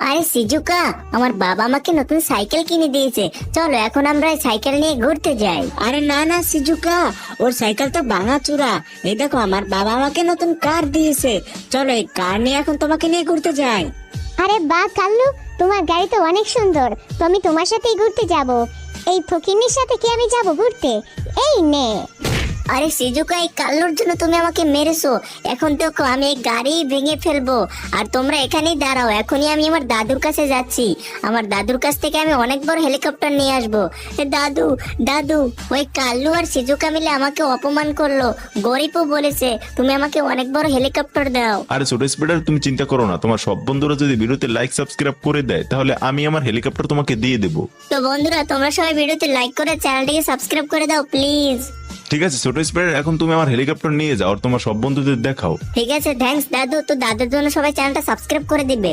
আরে সিজুকা, আমার বাবা আমাকে নতুন সাইকেল কিনে দিয়েছে, চলো এখন আমরা এই সাইকেল নিয়ে ঘুরতে যাই। আরে না না সিজুকা, ওর সাইকেল তো ভাঙাচোরা। এই দেখো আমার বাবা আমাকে নতুন কার দিয়েছে, চলো এই কার নিয়ে এখন তোমাকে নিয়ে ঘুরতে যাই। আরে বাহ কাল্লু, তোমার গাড়ি তো অনেক সুন্দর, তো আমি তোমার সাথেই ঘুরতে যাব। এই ফকিন্নির সাথে কি আমি যাব ঘুরতে? এই নে। আরে সিজুকা, এই কাল্লুর জন্য তুমি আমাকে মেরেছো। এখন দেখো আমি এই গাড়ি ভেঙে ফেলবো। আর তোমরা এখানেই দাঁড়াও, এখনই আমি আমার দাদুর কাছে যাচ্ছি। আমার দাদুর কাছ থেকে আমি অনেক বড় হেলিকপ্টার নিয়ে আসবো। দাদু দাদু, ওই কাল্লু আর সিজুকা মিলে আমাকে অপমান করলো। গরিবও বলেছে তুমি আমাকে অনেক বড় হেলিকপ্টার দাও। আরে ছোট স্পিডার, তুমি চিন্তা করো না, তোমার সব বন্ধুরা যদি ভিডিওতে লাইক সাবস্ক্রাইব করে দেয় তাহলে আমি আমার হেলিকপ্টার তোমাকে দিয়ে দেবো। তো বন্ধুরা, তোমরা সবাই ভিডিওতে লাইক করে চ্যানেলটিকে সাবস্ক্রাইব করে দাও প্লিজ। ঠিক আছে ছোট স্পিডার, এখন তুমি আমার হেলিকপ্টার নিয়ে যাও আর তোমার সব বন্ধুদের দেখাও। ঠিক আছে, থ্যাঙ্কস দাদু। তো দাদুর জন্য সবাই চ্যানেলটা সাবস্ক্রাইব করে দিবে।